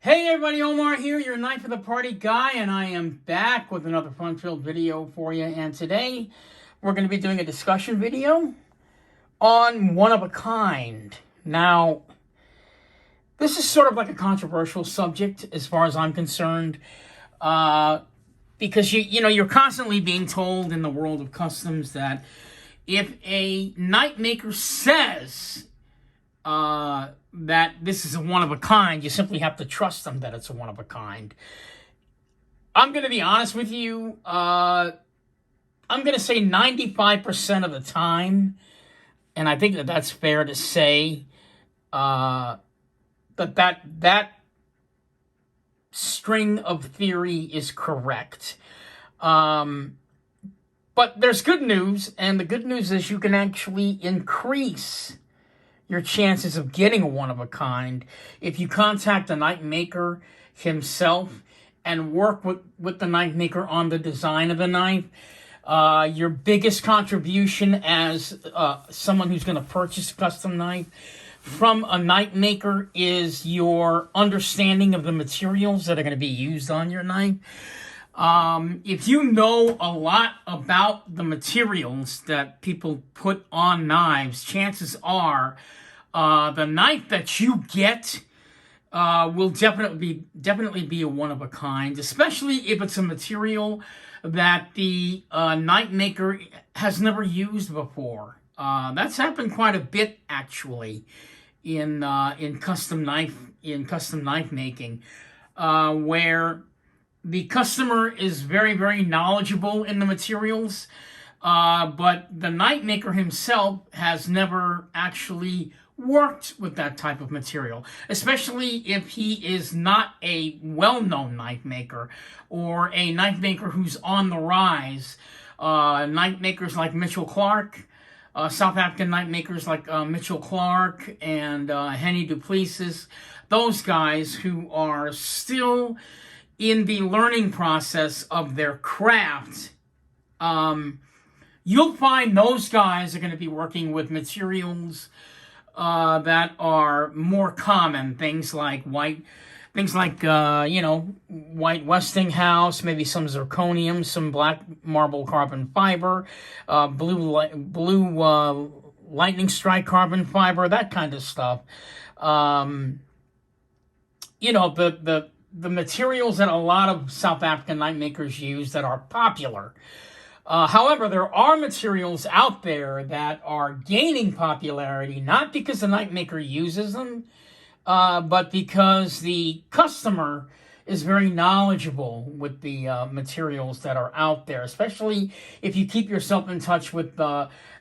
Hey everybody, Omar here, your Knife of the Party guy, and I am back with another fun-filled video for you. And today, we're going to be doing a discussion video on one-of-a-kind. Now, this is sort of like a controversial subject as far as I'm concerned, because you're constantly being told in the world of customs that if a knife maker says that this is a one-of-a-kind, you simply have to trust them that it's a one-of-a-kind. I'm going to be honest with you. I'm going to say 95% of the time, and I think that that's fair to say, that string of theory is correct. But there's good news, and the good news is you can actually increase your chances of getting a one-of-a-kind if you contact the knife maker himself and work with the knife maker on the design of the knife. Your biggest contribution as someone who's going to purchase a custom knife from a knife maker is your understanding of the materials that are going to be used on your knife. If you know a lot about the materials that people put on knives, chances are the knife that you get will definitely be a one-of-a-kind, especially if it's a material that the knife maker has never used before. That's happened quite a bit actually in custom knife making, where the customer is very, very knowledgeable in the materials, but the knife maker himself has never actually worked with that type of material, especially if he is not a well-known knife maker or a knife maker who's on the rise. Knife makers like Mitchell Clark, South African knife makers like Mitchell Clark and Henny Duplessis, those guys who are still in the learning process of their craft. You'll find those guys are going to be working with materials that are more common, things like white Westinghouse, maybe some zirconium, some black marble carbon fiber, blue lightning strike carbon fiber, that kind of stuff. The materials that a lot of South African knife makers use that are popular. However, there are materials out there that are gaining popularity, not because the knife maker uses them, but because the customer is very knowledgeable with the materials that are out there, especially if you keep yourself in touch with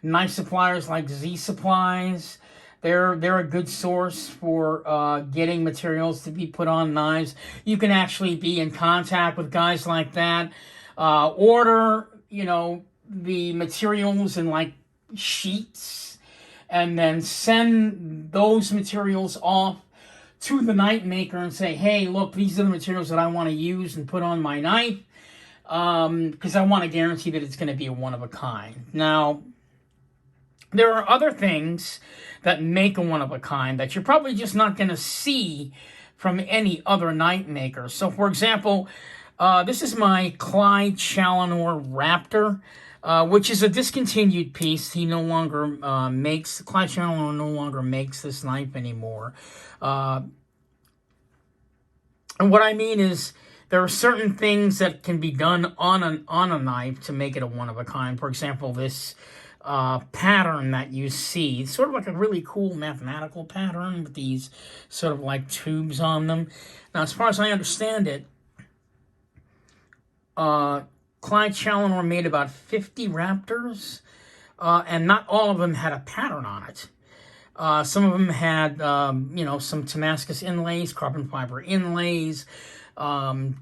knife suppliers like Z Supplies. They're a good source for getting materials to be put on knives. You can actually be in contact with guys like that. Order the materials in like sheets and then send those materials off to the knife maker and say, hey, look, these are the materials that I want to use and put on my knife, because I want to guarantee that it's going to be a one-of-a-kind. Now, there are other things that make a one-of-a-kind that you're probably just not going to see from any other knife maker. So, for example, this is my Clyde Challenor Raptor, which is a discontinued piece. He no longer Clyde Challenor no longer makes this knife anymore. And what I mean is, there are certain things that can be done on a knife to make it a one-of-a-kind. For example, this pattern that you see, it's sort of like a really cool mathematical pattern with these sort of like tubes on them. Now, as far as I understand it, Clyde Challenor made about 50 Raptors, and not all of them had a pattern on it. Some of them had, some Damascus inlays, carbon fiber inlays,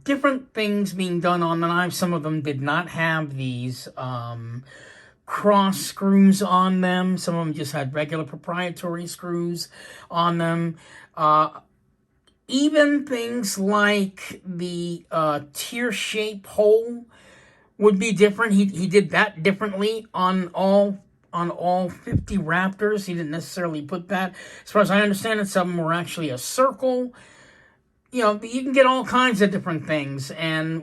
different things being done on the knife. Some of them did not have these cross screws on them. Some of them just had regular proprietary screws on them. Even things like the tear shape hole would be different. He did that differently on all 50 Raptors. He didn't necessarily put that. As far as I understand it, some of them were actually a circle. you can get all kinds of different things. And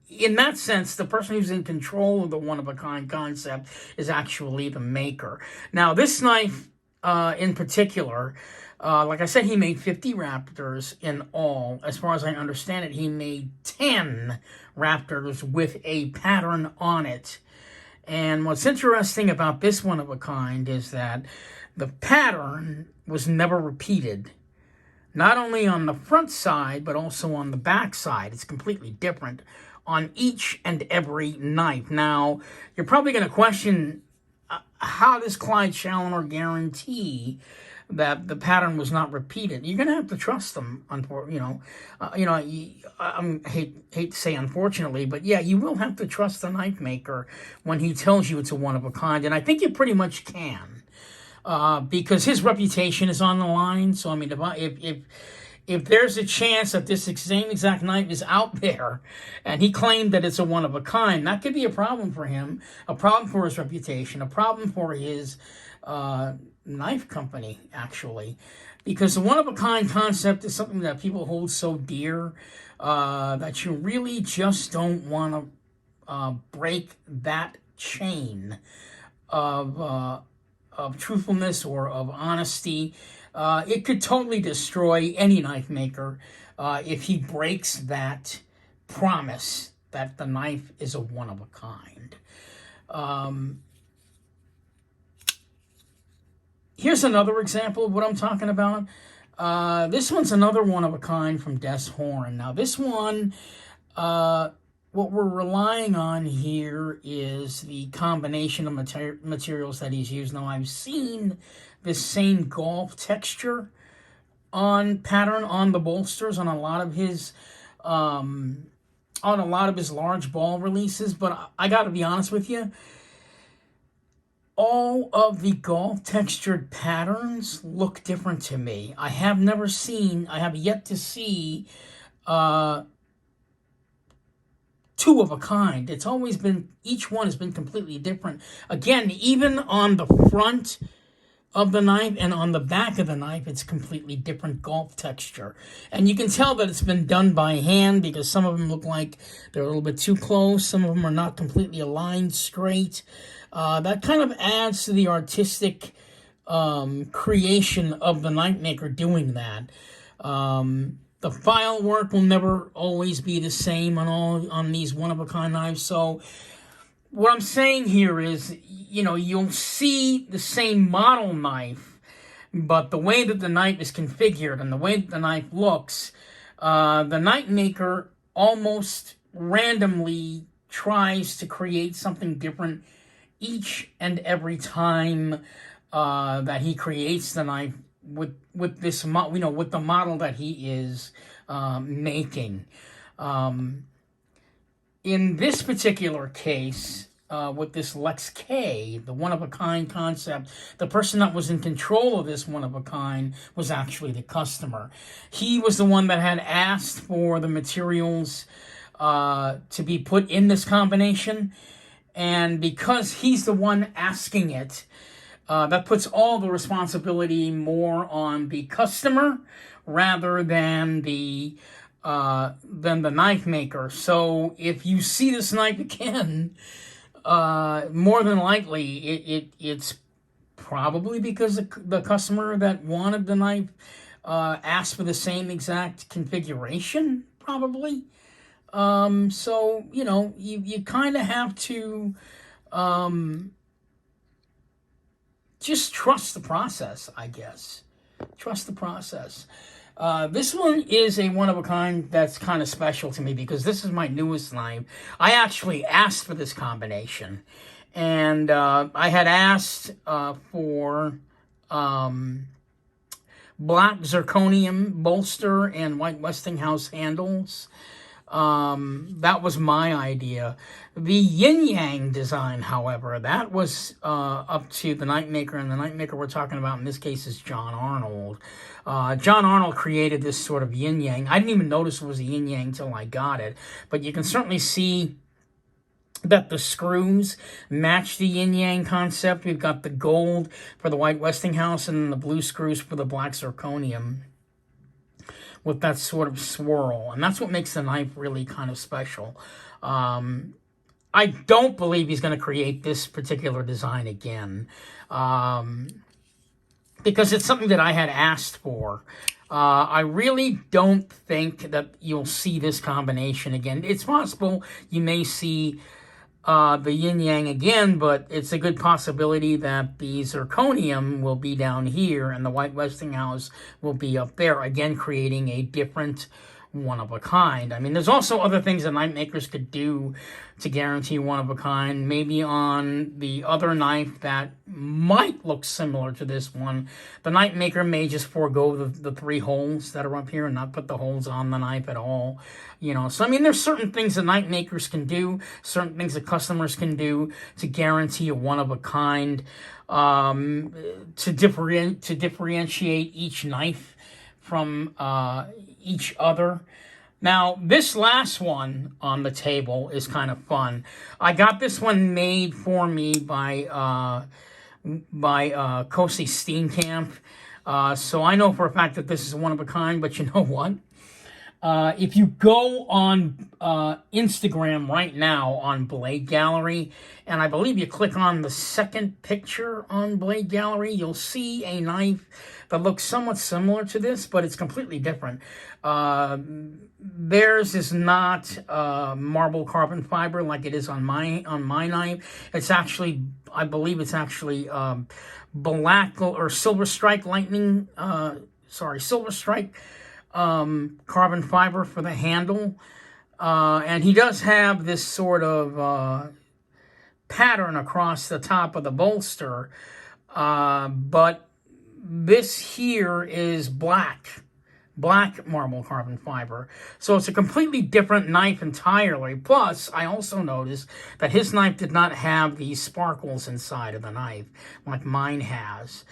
in that sense, the person who's in control of the one-of-a-kind concept is actually the maker. Now, this knife in particular, like I said, he made 50 Raptors in all. As far as I understand it, he made 10 Raptors with a pattern on it. And what's interesting about this one-of-a-kind is that the pattern was never repeated. Not only on the front side, but also on the back side. It's completely different on each and every knife. Now, you're probably going to question, how does Clyde Challoner guarantee that the pattern was not repeated? You're going to have to trust them. I hate to say unfortunately, but yeah, you will have to trust the knife maker when he tells you it's a one-of-a-kind, and I think you pretty much can. Because his reputation is on the line. So I mean, if there's a chance that this same exact knife is out there, and he claimed that it's a one-of-a-kind, that could be a problem for him, a problem for his reputation, a problem for his knife company, actually, because the one-of-a-kind concept is something that people hold so dear that you really just don't want to break that chain of truthfulness or of honesty. It could totally destroy any knife maker if he breaks that promise that the knife is a one-of-a-kind. Here's another example of what I'm talking about. This one's another one-of-a-kind from Des Horn. Now, this one, what we're relying on here is the combination of materials that he's used. Now, I've seen this same golf texture pattern on the bolsters on a lot of his large ball releases, but I got to be honest with you, all of the golf textured patterns look different to me. I have yet to see two of a kind. It's always been, each one has been completely different. Again, even on the front of the knife and on the back of the knife, it's completely different golf texture. And you can tell that it's been done by hand because some of them look like they're a little bit too close. Some of them are not completely aligned straight. That kind of adds to the artistic creation of the knife maker doing that. The file work will never always be the same on these one-of-a-kind knives. So what I'm saying here is, you'll see the same model knife, but the way that the knife is configured and the way that the knife looks, the knife maker almost randomly tries to create something different each and every time that he creates the knife with this with the model that he is making. In this particular case, with this Lex K, the one-of-a-kind concept, the person that was in control of this one-of-a-kind was actually the customer. He was the one that had asked for the materials to be put in this combination, and because he's the one asking it, that puts all the responsibility more on the customer rather than the knife maker. So if you see this knife again, more than likely it's probably because the customer that wanted the knife asked for the same exact configuration, probably. So you kind of have to just trust the process, I guess. Trust the process. This one is a one-of-a-kind that's kind of special to me because this is my newest knife. I actually asked for this combination. And I had asked for black zirconium bolster and white Westinghouse handles. That was my idea. The yin-yang design, however, that was up to the knife maker, and the knife maker we're talking about in this case is John Arnold. John Arnold created this sort of yin-yang. I didn't even notice it was a yin-yang until I got it, but you can certainly see that the screws match the yin-yang concept. We've got the gold for the white Westinghouse and the blue screws for the black zirconium. with that sort of swirl. And that's what makes the knife really kind of special. I don't believe he's going to create this particular design again, because it's something that I had asked for. I really don't think that you'll see this combination again. It's possible you may see the yin yang again, but it's a good possibility that the zirconium will be down here and the white Westinghouse will be up there, again creating a different one of a kind. I mean, there's also other things that knife makers could do to guarantee one of a kind. Maybe on the other knife that might look similar to this one, the knife maker may just forego the 3 holes that are up here and not put the holes on the knife at all. You know, so I mean, there's certain things that knife makers can do, certain things that customers can do to guarantee a one of a kind, to differentiate each knife from each other. Now, this last one on the table is kind of fun. I got this one made for me by Kosi Steenkamp. So I know for a fact that this is one of a kind, but you know what? If you go on Instagram right now on Blade Gallery, and I believe you click on the second picture on Blade Gallery, you'll see a knife that looks somewhat similar to this, but it's completely different. Theirs is not marble carbon fiber like it is on my knife. It's actually, I believe it's actually black or silver strike silver strike carbon fiber for the handle. And he does have this sort of pattern across the top of the bolster, but this here is black marble carbon fiber. So it's a completely different knife entirely. Plus, I also noticed that his knife did not have these sparkles inside of the knife like mine has.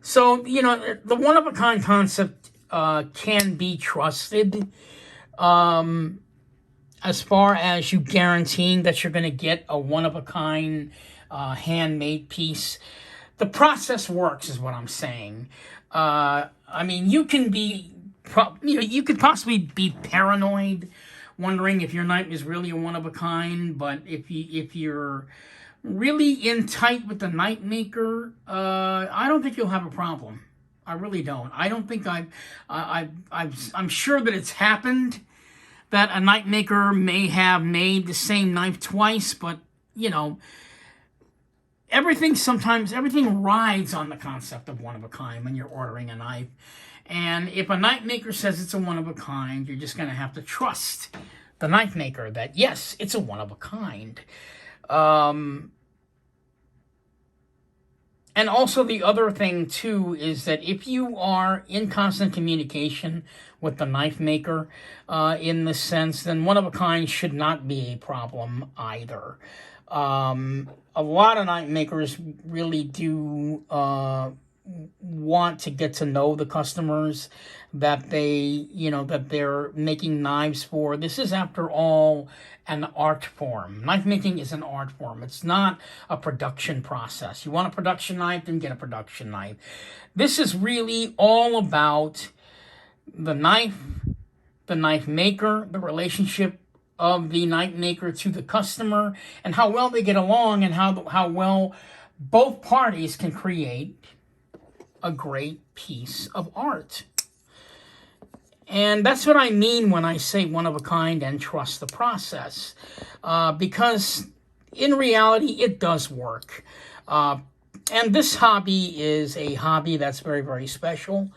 So, you know, the one-of-a-kind concept can be trusted as far as you guaranteeing that you're going to get a one-of-a-kind handmade piece. The process works is what I'm saying. I mean, you can be, you could possibly be paranoid, wondering if your knife is really a one-of-a-kind, but if you're really in tight with the knife maker, I don't think you'll have a problem. I really don't. I don't think I'm sure that it's happened that a knife maker may have made the same knife twice, but, you know, everything rides on the concept of one of a kind when you're ordering a knife. And if a knife maker says it's a one of a kind, you're just going to have to trust the knife maker that, yes, it's a one of a kind. And also the other thing, too, is that if you are in constant communication with the knife maker in this sense, then one of a kind should not be a problem either. A lot of knife makers really do want to get to know the customers that they're making knives for. This is, after all, an art form. Knife making is an art form. It's not a production process. You want a production knife, then get a production knife. This is really all about the knife maker, the relationship of the knife maker to the customer, and how well they get along, and how well both parties can create a great piece of art. And that's what I mean when I say one of a kind and trust the process, because in reality it does work. And this hobby is a hobby that's very, very special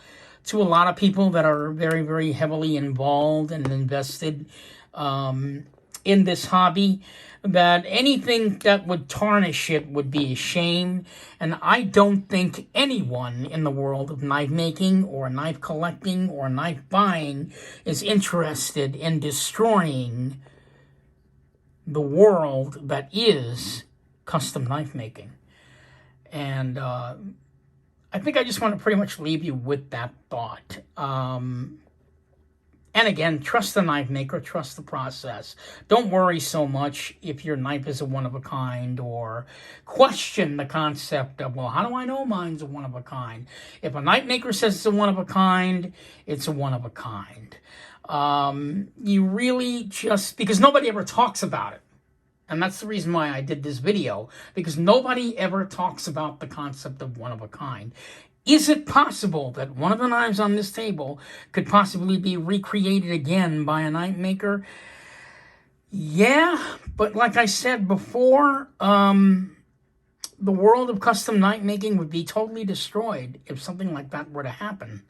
to a lot of people that are very, very heavily involved and invested in this hobby, that anything that would tarnish it would be a shame. And I don't think anyone in the world of knife making or knife collecting or knife buying is interested in destroying the world that is custom knife making. And I think I just want to pretty much leave you with that thought. And again, trust the knife maker, trust the process. Don't worry so much if your knife is a one-of-a-kind, or question the concept of, well, how do I know mine's a one-of-a-kind? If a knife maker says it's a one-of-a-kind, it's a one-of-a-kind. You really just, because nobody ever talks about it. And that's the reason why I did this video, because nobody ever talks about the concept of one-of-a-kind. Is it possible that one of the knives on this table could possibly be recreated again by a knife maker? Yeah, but like I said before, the world of custom knife making would be totally destroyed if something like that were to happen.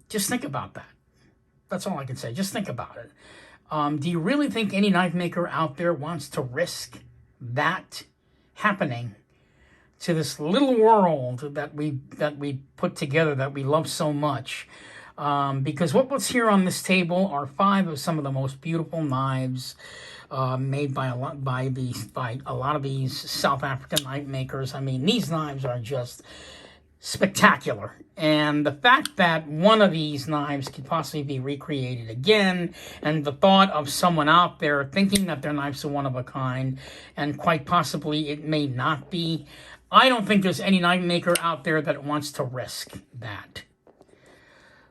Just think about that. That's all I can say. Just think about it. Do you really think any knife maker out there wants to risk that happening to this little world that we put together, that we love so much? Because what's here on this table are 5 of some of the most beautiful knives made by a lot of these South African knife makers. I mean, these knives are just spectacular. And the fact that one of these knives could possibly be recreated again, and the thought of someone out there thinking that their knife's a one-of-a-kind, and quite possibly it may not be, I don't think there's any knife maker out there that wants to risk that.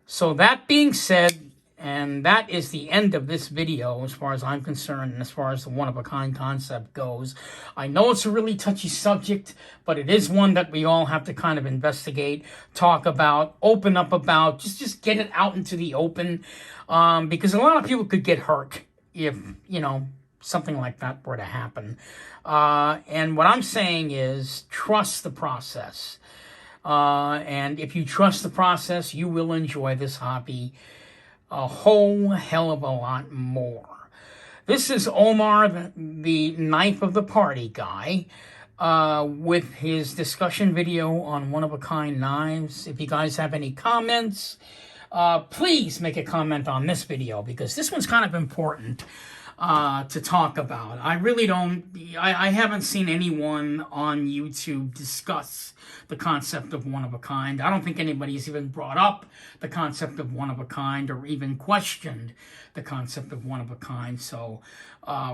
So that being said, and that is the end of this video as far as I'm concerned, and as far as the one-of-a-kind concept goes. I know it's a really touchy subject, but it is one that we all have to kind of investigate, talk about, open up about, just get it out into the open, because a lot of people could get hurt if, something like that were to happen. And what I'm saying is, trust the process. And if you trust the process, you will enjoy this hobby a whole hell of a lot more. This is Omar, the knife of the party guy, with his discussion video on one-of-a-kind knives. If you guys have any comments, please make a comment on this video, because this one's kind of important to talk about. I haven't seen anyone on YouTube discuss the concept of one-of-a-kind. I don't think anybody's even brought up the concept of one-of-a-kind, or even questioned the concept of one-of-a-kind. So,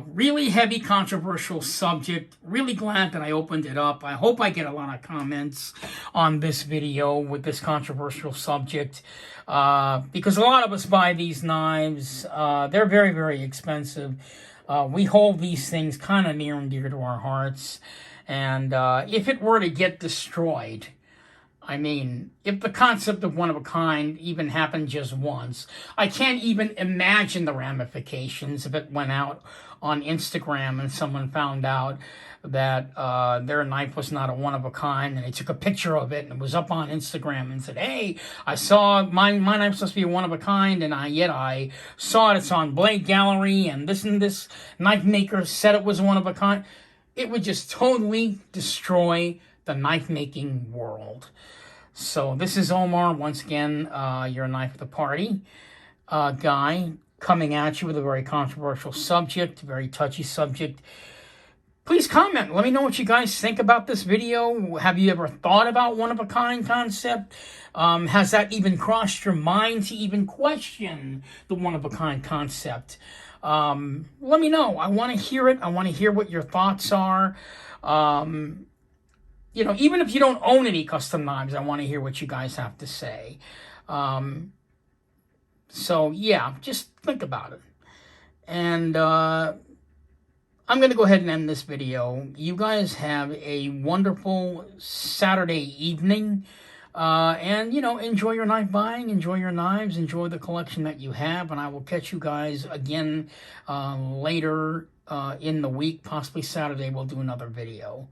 really heavy, controversial subject. Really glad that I opened it up. I hope I get a lot of comments on this video with this controversial subject, because a lot of us buy these knives. They're very, very expensive. We hold these things kind of near and dear to our hearts. And if it were to get destroyed, I mean, if the concept of one-of-a-kind even happened just once, I can't even imagine the ramifications if it went out on Instagram and someone found out that their knife was not a one-of-a-kind, and they took a picture of it and it was up on Instagram and said, hey, I saw my knife's supposed to be a one-of-a-kind, and yet I saw it, it's on Blade Gallery, and this knife maker said it was a one-of-a-kind. It would just totally destroy the knife-making world. So this is Omar, once again, your knife of the party guy, coming at you with a very controversial subject, very touchy subject. Please comment. Let me know what you guys think about this video. Have you ever thought about one-of-a-kind concept? Has that even crossed your mind to even question the one-of-a-kind concept? Let me know. I want to hear it. I want to hear what your thoughts are. Even if you don't own any custom knives, I want to hear what you guys have to say. So, yeah, just think about it. And I'm going to go ahead and end this video. You guys have a wonderful Saturday evening. And, enjoy your knife buying, enjoy your knives, enjoy the collection that you have. And I will catch you guys again later in the week, possibly Saturday. We'll do another video.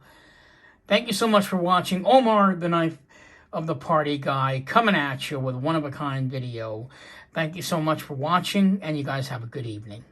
Thank you so much for watching. Omar, the knife of the party guy, coming at you with a one-of-a-kind video. Thank you so much for watching, and you guys have a good evening.